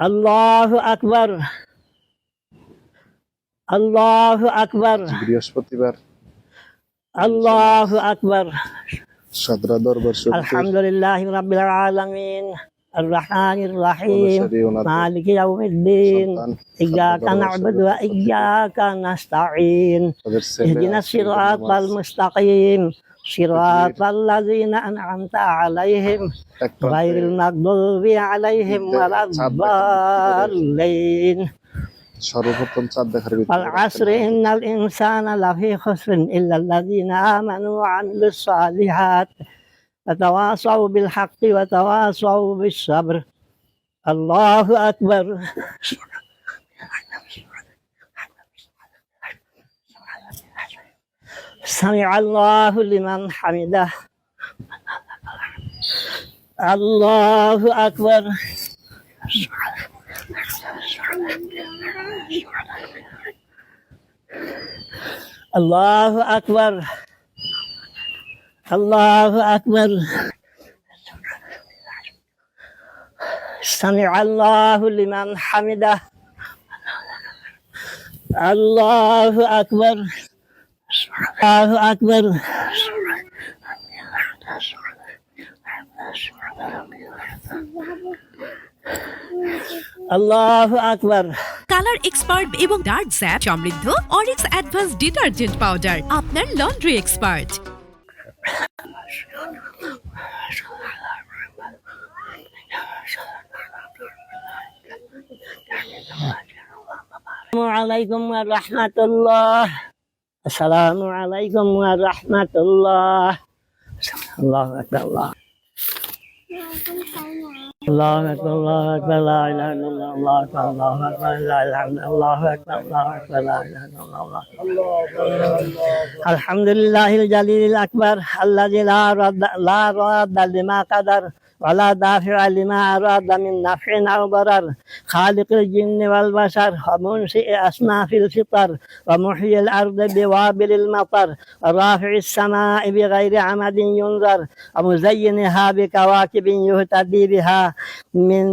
আল্লাহু আকবার, আল্লাহু আকবার, বৃহস্পতিবার আল্লাহু আকবার। সাদরা দরবার শরীফের আলহামদুলিল্লাহি রাব্বিল আলামিন আর রাহমানির রহিম অনুসারী ওনাদের মালিকি ইয়াউমিদ্দিন সন্তান ইয়্যাকা না'বুদু ওয়া ইয়্যাকা নাস্তাঈন তাদের ছেলে ইহদিনাস সিরাতাল মুস্তাকিম সিরাতাল লাযিনা আন'আমতা আলাইহিম গায়রিল মাগদুবি আলাইহিম ওয়ালাদ-দাল্লিন। সর্বপ্রথম চাঁদ দেখার ওয়াল আসরি ইন্নাল ইনসানা লাফি খুসরিন ইল্লাল্লাযিনা আমানু ওয়া আমিলুস সালিহাত ওয়া তাওয়াসাউ বিল হাক্কি ওয়া তাওয়াসাউ বিস সাবর। আল্লাহু আকবার। সামিআল্লাহু লিমান হামিদাহ। আল্লাহু আকবার। আল্লাহু আকবার, আল্লাহু আকবার। সামিআল্লাহু লিমান হামিদাহ। আল্লাহু আকবার, আল্লাহু আকবার। আল্লাহু আকবার। কালার এক্সপার্ট এবং ডার্ক স্যাপ সমৃদ্ধ অরিক্স অ্যাডভান্স ডিটারজেন্ট পাউডার আপনার লন্ড্রি এক্সপার্ট। আসসালামু আলাইকুম ওয়া রাহমাতুল্লাহ। আসসালামু আলাইকুম ওয়া রাহমাতুল্লাহ। আল্লাহু আকবার, আল্লাহু আকবার, আল্লাহু আকবার, লা ইলাহা ইল্লাল্লাহ, আল্লাহু আকবার, লা ইলাহা ইল্লাল্লাহ, আল্লাহু আকবার, আল্লাহু আকবার, লা ইলাহা ইল্লাল্লাহ। আলহামদুলিল্লাহিল জালিলিল আকবার আল্লাযী লা রাদ্দা লিমা কাদার ওয়া লা দাফি'a লিমা আরাদা মিন নাফ'in আও দারার। খালিকুল জিন্নি ওয়াল বাশার ওয়া মুনশি'i আসনাফিল ফিতার ওয়া মুহয়িল আরদি বিওয়াবিলিল মাতার ওয়া রাফি'is সামা'i বিগাইরি আমাদিন ইউনজার ওয়া মুযায়য়িনিহা বিকাওয়াকিবিন ইহতাদী বিহা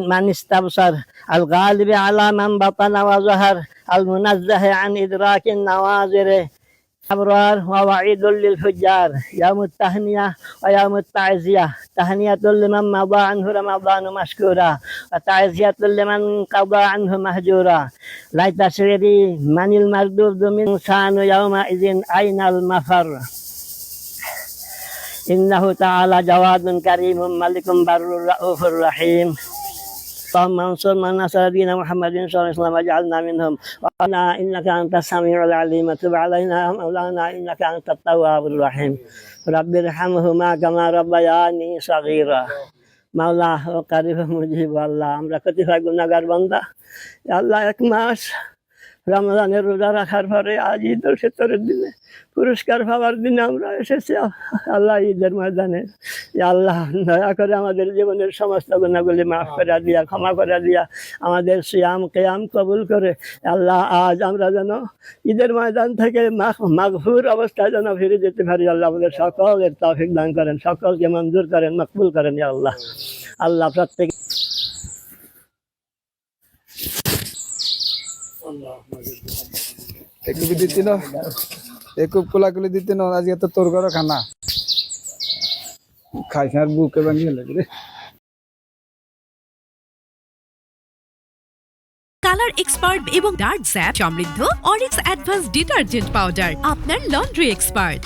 মান ইসতাবসার। আল গালিবি আলা মান বাতানা ওয়া যাহার আল মুনাজ্জাহি আন ইদরাকিন নাওয়াজিরি أبرار ووعيد للفجار يوم التهنئة ويوم التعزية. تهنئة لمن مضى عنه رمضان مشكورا وتعزية لمن قضى عنه مهجورا. ليت شعري من المردود من إنسان يومئذ أين المفر. إنه تعالى جواد كريم ملك بر رؤوف رحيم. اللهم انصر من نصر دين محمد صلى الله عليه وسلم واجعلنا منهم وقنا انك انت السميع العليم وتب علينا مولانا انك انت التواب الرحيم. رب ارحمهما كما ربياني صغيرا. মাওলা ও কারিম মুজিব আল্লাহ, আমরা কতিপয় গুনাহগার বান্দা। আল্লাহ এক মাস রমজানের রোজা রাখার পরে আজ ঈদ উল ফিতরের দিনে পুরস্কার পাওয়ার দিনে আমরা এসেছি আল্লাহ ঈদের ময়দানে। আল্লাহ দয়া করে আমাদের জীবনের সমস্ত গুনাহগুলি মাফ করে দিয়া, ক্ষমা করে দিয়া, আমাদের সিয়াম কিয়াম কবুল করে আল্লাহ আজ আমরা যেন ঈদের ময়দান থেকে মাগফুর অবস্থায় যেন ফিরে যেতে পারি। আল্লাহ আমাদের সকলের তৌফিক দান করেন, সকলকে মঞ্জুর করেন, মকবুল করেন। ইয়া আল্লাহ, আল্লাহ প্রত্যেক একটু দিতি না, একটু কোলাকুলি দিতি না। আজকে তো তোর ঘরে খানা খাইছ আর বুকে ভাঙিয়ে লাগে। কালার এক্সপার্ট এবং ডার্ক স্যাপ সমৃদ্ধ অরিক্স অ্যাডভান্স ডিটারজেন্ট পাউডার আপনার লন্ড্রি এক্সপার্ট।